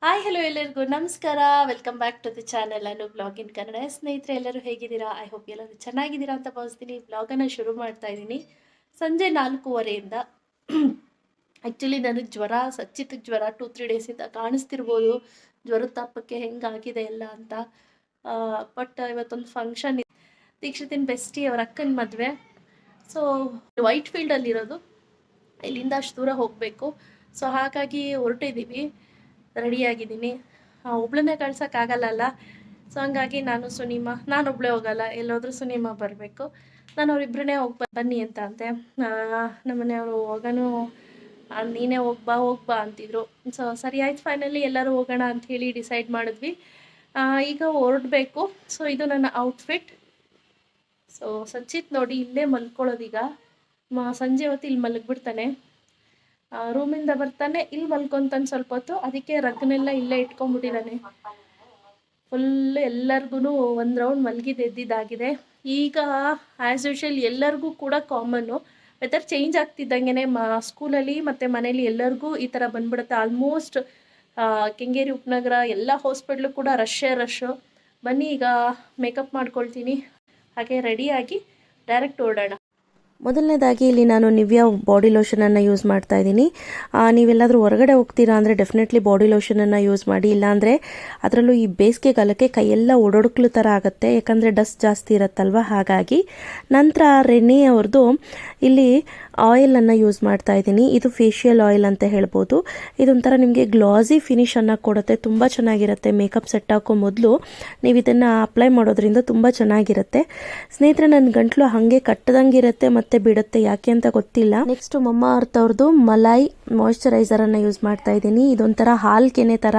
Hi hello ಎಲ್ಲರಿಗೂ ನಮಸ್ಕಾರ. Welcome back to the channel Anu blog in Kannada. ಸ್ನೇಹಿತರೆ ಎಲ್ಲರೂ ಹೇಗಿದ್ದೀರಾ? ಐ ಹೋಪ್ ಎಲ್ಲರೂ ಚೆನ್ನಾಗಿದ್ದೀರಾ ಅಂತ ಭಾವಿಸ್ತೀನಿ. ಬ್ಲಾಗನ್ನು ಶುರು ಮಾಡ್ತಾ ಇದ್ದೀನಿ ಸಂಜೆ 4:15ಇಂದ. ಆ್ಯಕ್ಚುಲಿ ನನಗೆ ಜ್ವರ, ಸಚ್ಚಿತ ಜ್ವರ 2-3 ಡೇಸಿಂದ ಕಾಣಿಸ್ತಿರ್ಬೋದು. ಜ್ವರದ ತಾಪಕ್ಕೆ ಹೆಂಗಾಗಿದೆ ಎಲ್ಲ ಅಂತ. ಬಟ್ ಇವತ್ತೊಂದು ಫಂಕ್ಷನ್, ದೀಕ್ಷಿತಿನ ಬೆಸ್ಟಿ ಅವ್ರ ಅಕ್ಕನ ಮದುವೆ. ಸೊ ವೈಟ್ ಫೀಲ್ಡಲ್ಲಿರೋದು, ಇಲ್ಲಿಂದ ಅಷ್ಟು ದೂರ ಹೋಗಬೇಕು. ಸೊ ಹಾಗಾಗಿ ಹೊರಟಿದ್ದೀವಿ, ರೆಡಿಯಾಗಿದ್ದೀನಿ. ಒಬ್ಳನ್ನೇ ಕಳ್ಸೋಕ್ಕಾಗಲ್ಲಲ್ಲ. ಸೊ ಹಂಗಾಗಿ ನಾನೊಬ್ಬಳೇ ಹೋಗಲ್ಲ, ಎಲ್ಲೋದ್ರೂ ಸುನಿಮಾ ಬರಬೇಕು. ನಾನು ಅವರಿಬ್ಬರನ್ನೇ ಹೋಗಿ ಬನ್ನಿ ಅಂತ ಅಂತೆ. ನಮ್ಮನೆಯವರು ಹೋಗೋನು ನೀನೇ ಹೋಗ್ಬಾ ಅಂತಿದ್ರು. ಸೊ ಸರಿ ಆಯ್ತು, ಫೈನಲಿ ಎಲ್ಲರೂ ಹೋಗೋಣ ಅಂತ ಹೇಳಿ ಡಿಸೈಡ್ ಮಾಡಿದ್ವಿ. ಈಗ ಹೊರಡಬೇಕು. ಸೊ ಇದು ನನ್ನ ಔಟ್ಫಿಟ್. ಸೊ ಸಚ್ಚಿತ್ ನೋಡಿ ಇಲ್ಲೇ ಮಲ್ಕೊಳ್ಳೋದೀಗ. ಸಂಜೆ ಹೊತ್ತು ಇಲ್ಲಿ ಮಲಗಿಬಿಡ್ತಾನೆ. ರೂಮಿಂದ ಬರ್ತಾನೆ, ಇಲ್ಲಿ ಮಲ್ಕೊಂತಾನೆ ಸ್ವಲ್ಪ ಹೊತ್ತು. ಅದಕ್ಕೆ ರಗ್ನೆಲ್ಲ ಇಲ್ಲೇ ಇಟ್ಕೊಂಡ್ಬಿಟ್ಟಿದ್ದಾನೆ. ಫುಲ್ ಎಲ್ಲರಿಗೂ ಒಂದು ರೌಂಡ್ ಮಲಗಿದ್ದು ಎದ್ದಿದ್ದಾಗಿದೆ. ಈಗ ಆ್ಯಸ್ ಯೂಶುವಲ್ ಎಲ್ಲರಿಗೂ ಕೂಡ ಕಾಮನ್ನು, ವೆದರ್ ಚೇಂಜ್ ಆಗ್ತಿದ್ದಂಗೆ ಸ್ಕೂಲಲ್ಲಿ ಮತ್ತು ಮನೇಲಿ ಎಲ್ಲರಿಗೂ ಈ ಥರ ಬಂದ್ಬಿಡುತ್ತೆ. ಆಲ್ಮೋಸ್ಟ್ ಕೆಂಗೇರಿ, ಉಪನಗರ ಎಲ್ಲ ಹಾಸ್ಪಿಟ್ಲು ಕೂಡ ರಶ್ಶು. ಬನ್ನಿ ಈಗ ಮೇಕಪ್ ಮಾಡ್ಕೊಳ್ತೀನಿ, ಹಾಗೆ ರೆಡಿಯಾಗಿ ಡೈರೆಕ್ಟ್ ಓಡೋಣ. ಮೊದಲನೇದಾಗಿ ಇಲ್ಲಿ ನಾನು ನಿವ್ಯಾ ಬಾಡಿ ಲೋಷನನ್ನು ಯೂಸ್ ಮಾಡ್ತಾ ಇದ್ದೀನಿ. ನೀವೆಲ್ಲಾದರೂ ಹೊರಗಡೆ ಹೋಗ್ತೀರಾ ಅಂದರೆ ಡೆಫಿನೆಟ್ಲಿ ಬಾಡಿ ಲೋಷನನ್ನು ಯೂಸ್ ಮಾಡಿ. ಇಲ್ಲಾಂದರೆ ಅದರಲ್ಲೂ ಈ ಬೇಸಿಗೆಗಾಲಕ್ಕೆ ಕೈಯೆಲ್ಲ ಒಡೊಡ್ಕ್ಲು ಥರ ಆಗುತ್ತೆ, ಯಾಕಂದರೆ ಡಸ್ಟ್ ಜಾಸ್ತಿ ಇರುತ್ತಲ್ವ. ಹಾಗಾಗಿ ನಂತರ ರೆನಿ ಅವ್ರದ್ದು ಇಲ್ಲಿ ಆಯಿಲನ್ನು ಯೂಸ್ ಮಾಡ್ತಾ ಇದ್ದೀನಿ. ಇದು ಫೇಶಿಯಲ್ ಆಯಿಲ್ ಅಂತ ಹೇಳ್ಬೋದು. ಇದೊಂಥರ ನಿಮಗೆ ಗ್ಲಾಸಿ ಫಿನಿಷನ್ನು ಕೊಡುತ್ತೆ, ತುಂಬ ಚೆನ್ನಾಗಿರುತ್ತೆ. ಮೇಕಪ್ ಸೆಟ್ ಹಾಕೋ ಮೊದಲು ನೀವು ಇದನ್ನು ಅಪ್ಲೈ ಮಾಡೋದ್ರಿಂದ ತುಂಬ ಚೆನ್ನಾಗಿರುತ್ತೆ. ಸ್ನೇಹಿತರೆ, ನನ್ನ ಗಂಟ್ಲು ಹಾಗೆ ಕಟ್ಟದಂಗಿರುತ್ತೆ ಮತ್ತು ಬಿಡುತ್ತೆ, ಯಾಕೆ ಅಂತ ಗೊತ್ತಿಲ್ಲ. ನೆಕ್ಸ್ಟ್ ಮಮ್ಮ ಅರ್ತ್ ಅವ್ರದ್ದು ಮಲೈ ಮಾಯಿಶ್ಚರೈಸರನ್ನು ಯೂಸ್ ಮಾಡ್ತಾ ಇದ್ದೀನಿ. ಇದೊಂಥರ ಹಾಲು ಕೆನೆ ಥರ,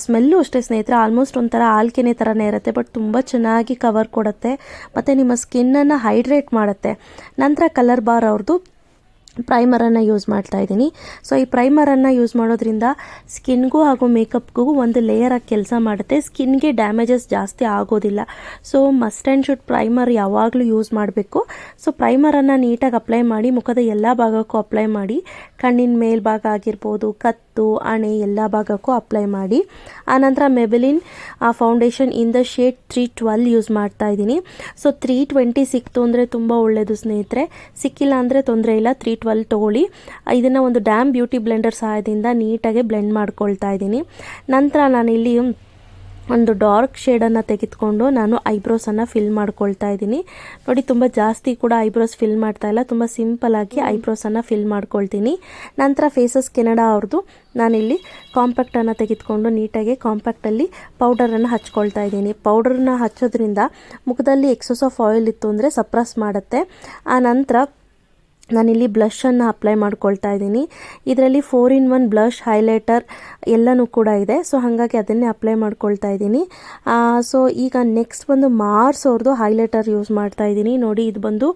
ಸ್ಮೆಲ್ಲು ಅಷ್ಟೇ ಸ್ನೇಹಿತರೆ, ಆಲ್ಮೋಸ್ಟ್ ಒಂಥರ ಹಾಲು ಕೆನೆ ಥರನೇ ಇರುತ್ತೆ. ಬಟ್ ತುಂಬ ಚೆನ್ನಾಗಿ ಕವರ್ ಕೊಡುತ್ತೆ ಮತ್ತು ನಿಮ್ಮ ಸ್ಕಿನ್ನನ್ನು ಹೈಡ್ರೇಟ್ ಮಾಡುತ್ತೆ. ನಂತರ ಕಲರ್ ಬಾರ್ ಅವ್ರದ್ದು ಪ್ರೈಮರನ್ನು ಯೂಸ್ ಮಾಡ್ತಾ ಇದ್ದೀನಿ. ಸೊ ಈ ಪ್ರೈಮರನ್ನು ಯೂಸ್ ಮಾಡೋದ್ರಿಂದ ಸ್ಕಿನ್ಗೂ ಹಾಗೂ ಮೇಕಪ್ಗೂ ಒಂದು ಲೇಯರ್ ಆಗಿ ಕೆಲಸ ಮಾಡುತ್ತೆ. ಸ್ಕಿನ್ಗೆ ಡ್ಯಾಮೇಜಸ್ ಜಾಸ್ತಿ ಆಗೋದಿಲ್ಲ. So must and should primer ಯಾವಾಗಲೂ ಯೂಸ್ ಮಾಡಬೇಕು. ಸೊ ಪ್ರೈಮರನ್ನು ನೀಟಾಗಿ ಅಪ್ಲೈ ಮಾಡಿ, ಮುಖದ ಎಲ್ಲ ಭಾಗಕ್ಕೂ ಅಪ್ಲೈ ಮಾಡಿ. ಕಣ್ಣಿನ ಮೇಲ್ಭಾಗ ಆಗಿರ್ಬೋದು, ಕತ್ತು, ಹಣೆ ಎಲ್ಲ ಭಾಗಕ್ಕೂ ಅಪ್ಲೈ ಮಾಡಿ. ಆನಂತರ ಮೆಬೆಲಿನ್ foundation in the shade 312 use ಮಾಡ್ತಾ ಇದ್ದೀನಿ. ಸೊ 320 ಸಿಕ್ತು ಅಂದರೆ ತುಂಬ ಒಳ್ಳೆಯದು ಸ್ನೇಹಿತರೆ. ಸಿಕ್ಕಿಲ್ಲ ಅಂದರೆ ತೊಂದರೆ ಇಲ್ಲ, 312 ತೊಗೊಳ್ಳಿ. ಇದನ್ನು ಒಂದು ಡ್ಯಾಮ್ ಬ್ಯೂಟಿ ಬ್ಲೆಂಡರ್ ಸಹಾಯದಿಂದ ನೀಟಾಗಿ ಬ್ಲೆಂಡ್ ಮಾಡ್ಕೊಳ್ತಾ ಇದ್ದೀನಿ. ನಂತರ ನಾನಿಲ್ಲಿ ಒಂದು ಡಾರ್ಕ್ ಶೇಡನ್ನು ತೆಗೆದುಕೊಂಡು ನಾನು ಐಬ್ರೋಸನ್ನು ಫಿಲ್ ಮಾಡ್ಕೊಳ್ತಾ ಇದ್ದೀನಿ. ನೋಡಿ, ತುಂಬ ಜಾಸ್ತಿ ಕೂಡ ಐಬ್ರೋಸ್ ಫಿಲ್ ಮಾಡ್ತಾ ಇಲ್ಲ, ತುಂಬ ಸಿಂಪಲ್ಲಾಗಿ ಐಬ್ರೋಸನ್ನು ಫಿಲ್ ಮಾಡ್ಕೊಳ್ತೀನಿ. ನಂತರ ಫೇಸಸ್ ಕೆನಡಾ ಅವ್ರದ್ದು ನಾನಿಲ್ಲಿ ಕಾಂಪ್ಯಾಕ್ಟನ್ನು ತೆಗೆದುಕೊಂಡು ನೀಟಾಗಿ ಕಾಂಪ್ಯಾಕ್ಟಲ್ಲಿ ಪೌಡರನ್ನು ಹಚ್ಕೊಳ್ತಾ ಇದ್ದೀನಿ. ಪೌಡರನ್ನ ಹಚ್ಚೋದ್ರಿಂದ ಮುಖದಲ್ಲಿ ಎಕ್ಸಸ್ ಆಫ್ ಆಯಿಲ್ ಇತ್ತು ಅಂದರೆ ಸಪ್ರೆಸ್ ಮಾಡುತ್ತೆ. ಆ ನಂತರ ನಾನಿಲ್ಲಿ ಬ್ಲಷನ್ನು ಅಪ್ಲೈ ಮಾಡ್ಕೊಳ್ತಾ ಇದ್ದೀನಿ. ಇದರಲ್ಲಿ 4-in-1 ಬ್ಲಷ್, ಹೈಲೈಟರ್ ಎಲ್ಲನೂ ಕೂಡ ಇದೆ. ಸೊ ಹಾಗಾಗಿ ಅದನ್ನೇ ಅಪ್ಲೈ ಮಾಡ್ಕೊಳ್ತಾ ಇದ್ದೀನಿ. ಸೊ ಈಗ ನೆಕ್ಸ್ಟ್ ಬಂದು ಮಾರ್ಸ್ ಅವ್ರದ್ದು ಹೈಲೈಟರ್ ಯೂಸ್ ಮಾಡ್ತಾ ಇದ್ದೀನಿ. ನೋಡಿ, ಇದು ಬಂದು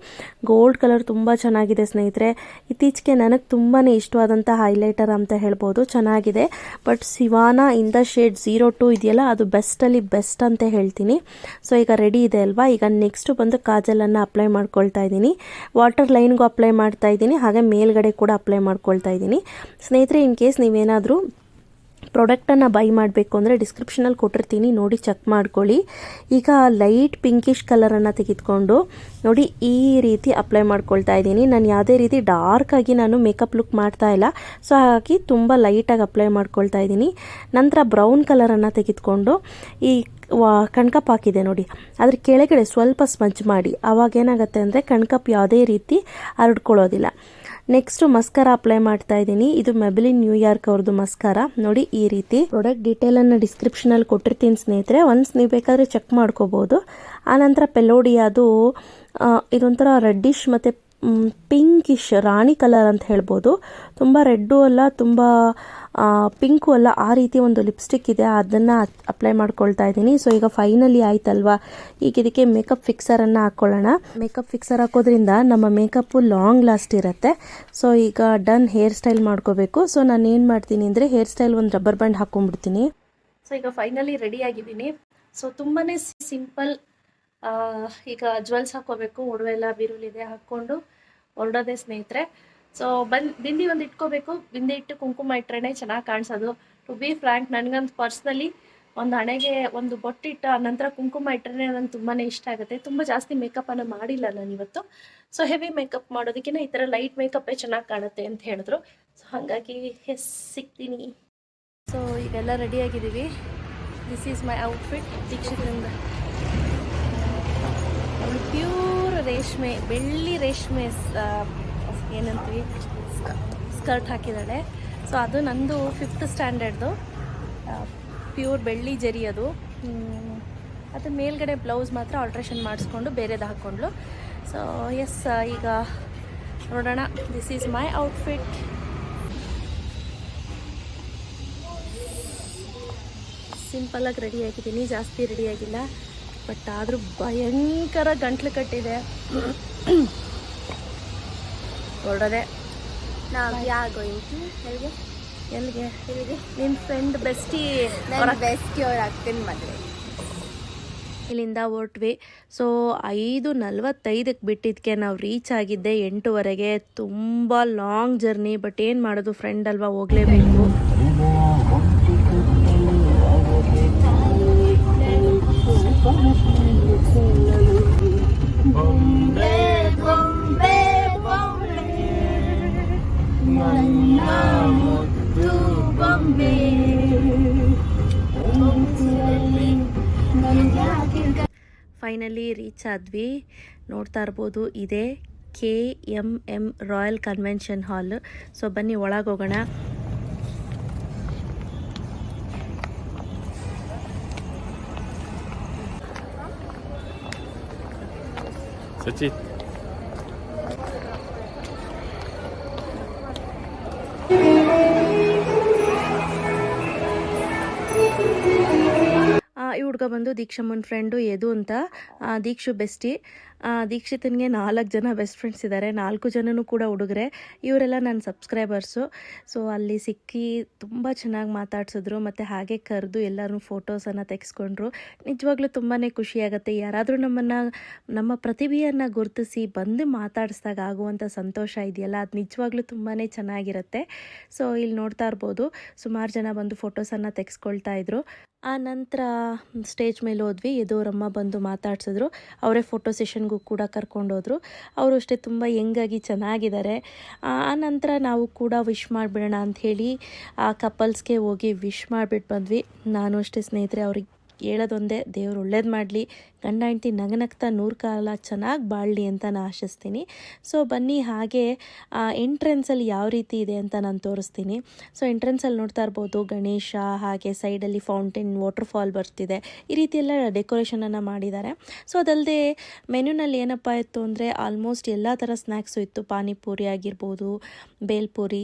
ಗೋಲ್ಡ್ ಕಲರ್, ತುಂಬ ಚೆನ್ನಾಗಿದೆ ಸ್ನೇಹಿತರೆ. ಇತ್ತೀಚೆಗೆ ನನಗೆ ತುಂಬಾ ಇಷ್ಟವಾದಂಥ ಹೈಲೈಟರ್ ಅಂತ ಹೇಳ್ಬೋದು, ಚೆನ್ನಾಗಿದೆ. ಬಟ್ ಸಿವಾನಾ ಇನ್ ದ ಶೇಡ್ 02 ಇದೆಯಲ್ಲ, ಅದು ಬೆಸ್ಟಲ್ಲಿ ಬೆಸ್ಟ್ ಅಂತ ಹೇಳ್ತೀನಿ. ಸೊ ಈಗ ರೆಡಿ ಇದೆ ಅಲ್ವಾ. ಈಗ ನೆಕ್ಸ್ಟ್ ಬಂದು ಕಾಜಲನ್ನು ಅಪ್ಲೈ ಮಾಡ್ಕೊಳ್ತಾ ಇದ್ದೀನಿ. ವಾಟರ್ ಲೈನ್ಗೂ ಅಪ್ಲೈ ಮಾಡ್ತಾ ಇದ್ದೀನಿ, ಹಾಗೆ ಮೇಲ್ಗಡೆ ಕೂಡ ಅಪ್ಲೈ ಮಾಡ್ಕೊಳ್ತಾ ಇದ್ದೀನಿ. ಸ್ನೇಹಿತರೆ, ಇನ್ ಕೇಸ್ ನೀವೇನಾದರೂ ಪ್ರಾಡಕ್ಟನ್ನು ಬೈ ಮಾಡಬೇಕು ಅಂದರೆ ಡಿಸ್ಕ್ರಿಪ್ಷನಲ್ಲಿ ಕೊಟ್ಟಿರ್ತೀನಿ, ನೋಡಿ ಚೆಕ್ ಮಾಡ್ಕೊಳ್ಳಿ. ಈಗ ಲೈಟ್ ಪಿಂಕಿಶ್ ಕಲರನ್ನು ತೆಗೆದುಕೊಂಡು ನೋಡಿ ಈ ರೀತಿ ಅಪ್ಲೈ ಮಾಡ್ಕೊಳ್ತಾ ಇದ್ದೀನಿ. ನಾನು ಯಾವುದೇ ರೀತಿ ಡಾರ್ಕಾಗಿ ನಾನು ಮೇಕಪ್ ಲುಕ್ ಮಾಡ್ತಾ ಇಲ್ಲ. ಸೊ ಹಾಗಾಗಿ ತುಂಬ ಲೈಟಾಗಿ ಅಪ್ಲೈ ಮಾಡ್ಕೊಳ್ತಾ ಇದ್ದೀನಿ. ನಂತರ ಬ್ರೌನ್ ಕಲರನ್ನು ತೆಗೆದುಕೊಂಡು ಈ ಕಣ್ಕಪ್ ಹಾಕಿದೆ ನೋಡಿ, ಅದ್ರ ಕೆಳಗಡೆ ಸ್ವಲ್ಪ ಸ್ಮಜ್ ಮಾಡಿ. ಆವಾಗ ಏನಾಗುತ್ತೆ ಅಂದರೆ ಕಣ್ಕಪ್ ಯಾವುದೇ ರೀತಿ ಹರಡ್ಕೊಳ್ಳೋದಿಲ್ಲ. ನೆಕ್ಸ್ಟು ಮಸ್ಕರ ಅಪ್ಲೈ ಮಾಡ್ತಾ ಇದ್ದೀನಿ. ಇದು ಮೆಬೆಲಿನ್ ನ್ಯೂಯಾರ್ಕ್ ಅವ್ರದ್ದು ಮಸ್ಕರ. ನೋಡಿ ಈ ರೀತಿ. ಪ್ರಾಡಕ್ಟ್ ಡೀಟೇಲನ್ನು ಡಿಸ್ಕ್ರಿಪ್ಷನಲ್ಲಿ ಕೊಟ್ಟಿರ್ತೀನಿ ಸ್ನೇಹಿತರೆ, ಒನ್ಸ್ ನೀವು ಬೇಕಾದರೆ ಚೆಕ್ ಮಾಡ್ಕೋಬೋದು. ಆನಂತರ ಪೆಲೋಡಿಯಾದು ಇದೊಂಥರ ರೆಡ್ಡಿಶ್ ಮತ್ತು ಪಿಂಕಿಶ್ ರಾಣಿ ಕಲರ್ ಅಂತ ಹೇಳ್ಬೋದು. ತುಂಬ ರೆಡ್ಡು ಅಲ್ಲ, ತುಂಬ ಪಿಂಕು ಅಲ್ಲ, ಆ ರೀತಿ ಒಂದು ಲಿಪ್ಸ್ಟಿಕ್ ಇದೆ, ಅದನ್ನು ಅಪ್ಲೈ ಮಾಡ್ಕೊಳ್ತಾ ಇದ್ದೀನಿ. ಸೊ ಈಗ ಫೈನಲಿ ಆಯ್ತಲ್ವಾ. ಈಗ ಇದಕ್ಕೆ ಮೇಕಪ್ ಫಿಕ್ಸರನ್ನು ಹಾಕ್ಕೊಳ್ಳೋಣ. ಮೇಕಪ್ ಫಿಕ್ಸರ್ ಹಾಕೋದ್ರಿಂದ ನಮ್ಮ ಮೇಕಪ್ಪು ಲಾಂಗ್ ಲಾಸ್ಟ್ ಇರುತ್ತೆ. ಸೊ ಈಗ ಡನ್, ಹೇರ್ ಸ್ಟೈಲ್ ಮಾಡ್ಕೋಬೇಕು. ಸೊ ನಾನು ಏನು ಮಾಡ್ತೀನಿ ಅಂದರೆ ಹೇರ್ ಸ್ಟೈಲ್ ಒಂದು ರಬ್ಬರ್ ಬ್ಯಾಂಡ್ ಹಾಕ್ಕೊಂಡ್ಬಿಡ್ತೀನಿ. ಸೊ ಈಗ ಫೈನಲಿ ರೆಡಿ ಆಗಿದ್ದೀನಿ. ಸೊ ತುಂಬಾ ಸಿಂಪಲ್. ಈಗ ಜ್ಯುವೆಲ್ಸ್ ಹಾಕ್ಕೋಬೇಕು, ಒಡವೆ ಎಲ್ಲ ಬೀರುಲಿದೆ, ಹಾಕ್ಕೊಂಡು ಹೊರಡೋದೆ ಸ್ನೇಹಿತರೆ. ಸೊ ಬಿಂದಿ ಒಂದು ಇಟ್ಕೋಬೇಕು. ಬಿಂದಿ ಇಟ್ಟು ಕುಂಕುಮ ಇಟ್ರೇ ಚೆನ್ನಾಗಿ ಕಾಣಿಸೋದು. ಟು ಬಿ ಫ್ರ್ಯಾಂಕ್ ನನಗಂತೂ ಪರ್ಸ್ನಲಿ ಒಂದು ಹಣೆಗೆ ಒಂದು ಬೊಟ್ಟಿಟ್ಟು ನಂತರ ಕುಂಕುಮ ಇಟ್ಟರೆ ನಂಗೆ ತುಂಬಾ ಇಷ್ಟ ಆಗುತ್ತೆ. ತುಂಬ ಜಾಸ್ತಿ ಮೇಕಪ್ಪನ್ನು ಮಾಡಿಲ್ಲ ನಾನು ಇವತ್ತು. ಸೊ ಹೆವಿ ಮೇಕಪ್ ಮಾಡೋದಕ್ಕಿಂತ ಈ ಥರ ಲೈಟ್ ಮೇಕಪ್ಪೇ ಚೆನ್ನಾಗಿ ಕಾಣುತ್ತೆ ಅಂತ ಹೇಳಿದ್ರು. ಸೊ ಹಾಗಾಗಿ ಸಿಗ್ತೀನಿ. ಸೊ ಈಗೆಲ್ಲ ರೆಡಿಯಾಗಿದ್ದೀವಿ. This is my outfit. ದೀಕ್ಷಿತರಿಂದ ಅವಳು ಪ್ಯೂರ್ ರೇಷ್ಮೆ, ಬೆಳ್ಳಿ ರೇಷ್ಮೆ ಏನಂತೀವಿ ಸ್ಕರ್ಟ್ ಹಾಕಿದ್ದಾಳೆ. ಸೊ ಅದು ನಂದು 5th ಸ್ಟ್ಯಾಂಡರ್ಡ್ದು ಪ್ಯೂರ್ ಬೆಳ್ಳಿ ಜರಿ ಅದು. ಅದು ಮೇಲ್ಗಡೆ ಬ್ಲೌಸ್ ಮಾತ್ರ ಆಲ್ಟ್ರೇಷನ್ ಮಾಡಿಸ್ಕೊಂಡು ಬೇರೆದು ಹಾಕ್ಕೊಂಡ್ಲು. ಸೊ ಎಸ್, ಈಗ ನೋಡೋಣ. This is my outfit. ಸಿಂಪಲಾಗಿ ರೆಡಿಯಾಗಿದ್ದೀನಿ, ಜಾಸ್ತಿ ರೆಡಿಯಾಗಿಲ್ಲ. ಬಟ್ ಆದರೂ ಭಯಂಕರ ಗಂಟ್ಲು ಕಟ್ಟಿದೆ. ಹೊರಡದೆ ಎಲ್ಲಿಗೆ ನಿನ್ನ ಫ್ರೆಂಡ್ ಬೆಸ್ಟಿ ಅವ್ರ ಅಕ್ಕನ ಮದುವೆ. ಇಲ್ಲಿಂದ ಹೊರಟ್ವಿ. ಸೊ 5:45ಕ್ಕೆ ಬಿಟ್ಟಿದ್ದಕ್ಕೆ ನಾವು ರೀಚ್ ಆಗಿದ್ದೆ 8:00ವರೆಗೆ. ತುಂಬ ಲಾಂಗ್ ಜರ್ನಿ. ಬಟ್ ಏನು ಮಾಡೋದು, ಫ್ರೆಂಡ್ ಅಲ್ವಾ, ಹೋಗಲೇಬೇಕು. ಫೈನಲಿ ರೀಚ್ ಆದ್ವಿ. ನೋಡ್ತಾ ಇರ್ಬೋದು, ಇದೇ KMM royal convention hall. So ಬನ್ನಿ ಒಳಗೆ ಹೋಗೋಣ. ಸಚಿ ಈ ಹುಡುಗ ಬಂದು ದೀಕ್ಷಮ್ಮನ ಫ್ರೆಂಡು ಯದು ಅಂತ. ದೀಕ್ಷು ಬೆಸ್ಟಿ. ದೀಕ್ಷಿತನಿಗೆ 4 ಜನ ಬೆಸ್ಟ್ ಫ್ರೆಂಡ್ಸ್ ಇದ್ದಾರೆ. 4 ಜನನೂ ಕೂಡ ಹುಡುಗರೆ. ಇವರೆಲ್ಲ ನನ್ನ ಸಬ್ಸ್ಕ್ರೈಬರ್ಸು. ಸೊ ಅಲ್ಲಿ ಸಿಕ್ಕಿ ತುಂಬ ಚೆನ್ನಾಗಿ ಮಾತಾಡ್ಸಿದ್ರು. ಮತ್ತು ಹಾಗೆ ಕರೆದು ಎಲ್ಲರೂ ಫೋಟೋಸನ್ನು ತೆಗೆಸ್ಕೊಂಡ್ರು. ನಿಜವಾಗ್ಲೂ ತುಂಬಾ ಖುಷಿಯಾಗುತ್ತೆ. ಯಾರಾದರೂ ನಮ್ಮ ಪ್ರತಿಭೆಯನ್ನು ಗುರುತಿಸಿ ಬಂದು ಮಾತಾಡಿಸ್ದಾಗ ಆಗುವಂಥ ಸಂತೋಷ ಇದೆಯಲ್ಲ, ಅದು ನಿಜವಾಗ್ಲೂ ತುಂಬಾ ಚೆನ್ನಾಗಿರುತ್ತೆ. ಸೊ ಇಲ್ಲಿ ನೋಡ್ತಾ ಇರ್ಬೋದು, ಸುಮಾರು ಜನ ಬಂದು ಫೋಟೋಸನ್ನು ತೆಗೆಸ್ಕೊಳ್ತಾ ಇದ್ರು. ಆ ನಂತರ ಸ್ಟೇಜ್ ಮೇಲೆ ಹೋದ್ವಿ. ಯದುವರಮ್ಮ ಬಂದು ಮಾತಾಡ್ಸಿದ್ರು. ಅವರೇ ಫೋಟೋ ಸೆಷನ್ಗೂ ಕೂಡ ಕರ್ಕೊಂಡೋದ್ರು. ಅವರು ಅಷ್ಟೇ ತುಂಬ ಯಂಗಾಗಿ ಚೆನ್ನಾಗಿದ್ದಾರೆ. ಆ ನಂತರ ನಾವು ಕೂಡ ವಿಶ್ ಮಾಡಿಬಿಡೋಣ ಅಂಥೇಳಿ ಆ ಕಪಲ್ಸ್ಗೆ ಹೋಗಿ ವಿಶ್ ಮಾಡಿಬಿಟ್ಟು ಬಂದ್ವಿ. ನಾನು ಅಷ್ಟೇ ಸ್ನೇಹಿತರೆ, ಅವ್ರಿಗೆ ಹೇಳೋದೊಂದೇ, ದೇವ್ರು ಒಳ್ಳೇದು ಮಾಡಲಿ, ಗಂಡ ಹೆಂಡತಿ ನಗನಗ್ತಾ 100 ಕಾಲ ಚೆನ್ನಾಗಿ ಬಾಳಲಿ ಅಂತ ನಾನು ಆಶಿಸ್ತೀನಿ. ಸೊ ಬನ್ನಿ, ಹಾಗೆ ಎಂಟ್ರೆನ್ಸಲ್ಲಿ ಯಾವ ರೀತಿ ಇದೆ ಅಂತ ನಾನು ತೋರಿಸ್ತೀನಿ. ಸೊ ಎಂಟ್ರೆನ್ಸಲ್ಲಿ ನೋಡ್ತಾ ಇರ್ಬೋದು, ಗಣೇಶ, ಹಾಗೆ ಸೈಡಲ್ಲಿ ಫೌಂಟೇನ್, ವಾಟರ್ಫಾಲ್ ಬರ್ತಿದೆ. ಈ ರೀತಿ ಎಲ್ಲ ಡೆಕೋರೇಷನನ್ನು ಮಾಡಿದ್ದಾರೆ. ಸೊ ಅದಲ್ಲದೆ ಮೆನ್ಯೂನಲ್ಲಿ ಏನಪ್ಪ ಇತ್ತು ಅಂದರೆ ಆಲ್ಮೋಸ್ಟ್ ಎಲ್ಲ ಥರ ಸ್ನ್ಯಾಕ್ಸು ಇತ್ತು. ಪಾನಿಪೂರಿ ಆಗಿರ್ಬೋದು, ಬೇಲ್ಪೂರಿ,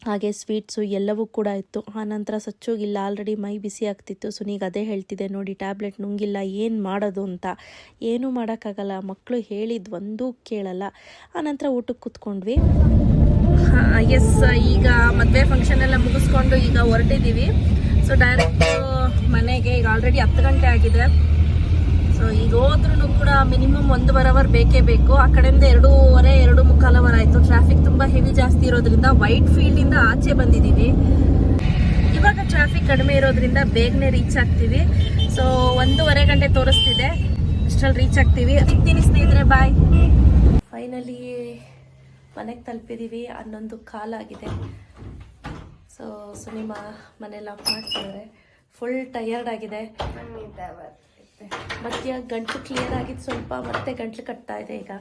ಹಾಗೆ ಸ್ವೀಟ್ಸು ಎಲ್ಲವೂ ಕೂಡ ಇತ್ತು. ಆನಂತರ ಸಚ್ಚೋಗಿಲ್ಲ, ಆಲ್ರೆಡಿ ಮೈ ಬಿಸಿ ಆಗ್ತಿತ್ತು. ಸುನೀಗೆ ಅದೇ ಹೇಳ್ತಿದ್ದೆ, ನೋಡಿ ಟ್ಯಾಬ್ಲೆಟ್ ನುಂಗಿಲ್ಲ, ಏನು ಮಾಡೋದು ಅಂತ. ಏನೂ ಮಾಡೋಕ್ಕಾಗಲ್ಲ, ಮಕ್ಕಳು ಹೇಳಿದ್ದು ಒಂದೂ ಕೇಳಲ್ಲ. ಆನಂತರ ಊಟಕ್ಕೆ ಕೂತ್ಕೊಂಡ್ವಿ. ಎಸ್, ಈಗ ಮದುವೆ ಫಂಕ್ಷನ್ ಎಲ್ಲ ಮುಗಿಸ್ಕೊಂಡು ಈಗ ಹೊರಟಿದ್ದೀವಿ. ಸೊ ಡೈರೆಕ್ಟ್ ಮನೆಗೆ. ಈಗ ಆಲ್ರೆಡಿ 10 ಗಂಟೆ ಆಗಿದೆ. ಸೊ ಈಗ ಹೋದ್ರೂ ಕೂಡ ಮಿನಿಮಮ್ 1.5 ಅವರ್ ಬೇಕೇ ಬೇಕು. ಆ ಕಡೆಯಿಂದ 2:45 ಅವರ್ ಆಯಿತು. ಟ್ರಾಫಿಕ್ ತುಂಬ ಹೆವಿ ಜಾಸ್ತಿ ಇರೋದ್ರಿಂದ ವೈಟ್ ಫೀಲ್ಡಿಂದ ಆಚೆ ಬಂದಿದ್ದೀವಿ. ಇವಾಗ ಟ್ರಾಫಿಕ್ ಕಡಿಮೆ ಇರೋದ್ರಿಂದ ಬೇಗನೆ ರೀಚ್ ಆಗ್ತೀವಿ. ಸೊ 1.5 ಗಂಟೆ ತೋರಿಸ್ತಿದೆ, ಅಷ್ಟರಲ್ಲಿ ರೀಚ್ ಆಗ್ತೀವಿ. ಸಿಗ್ತೀನಿ ಸ್ನೇಹಿತರೆ, ಬಾಯ್. ಫೈನಲಿ ಮನೆಗೆ ತಲುಪಿದ್ದೀವಿ. 11:15 ಆಗಿದೆ. ಸೊ ಸುನಿಮಾ ಮನೆ ಲಾಕ್ ಮಾಡ್ತಿದ್ದಾರೆ. ಫುಲ್ ಟಯರ್ಡ್ ಆಗಿದೆ. ಮಧ್ಯ ಗಂಟ್ಲು ಕ್ಲಿಯರ್ ಆಗಿದ್ದು ಸ್ವಲ್ಪ, ಮತ್ತೆ ಗಂಟ್ಲು ಕಟ್ತಾ ಇದೆ ಈಗ.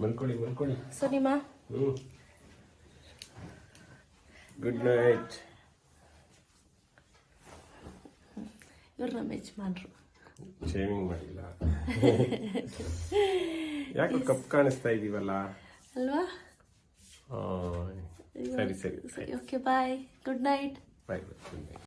ಮಲ್ಕೊಳ್ಳಿ. ಸುನಿಮಾ, ಗುಡ್ ನೈಟ್. ಇವ್ರು ನಮ್ಮ ಯಜಮಾನ್ರು. ಶೇವಿಂಗ್ ಮಾಡಿಲ್ಲ. ಯಾಕೆ ಕಪ್ ಕಾಣಿಸ್ತಾ ಇದೀವಲ್ಲ ಅಲ್ವಾ? ಸರಿ. Okay, bye. Good night. ಬಾಯ್.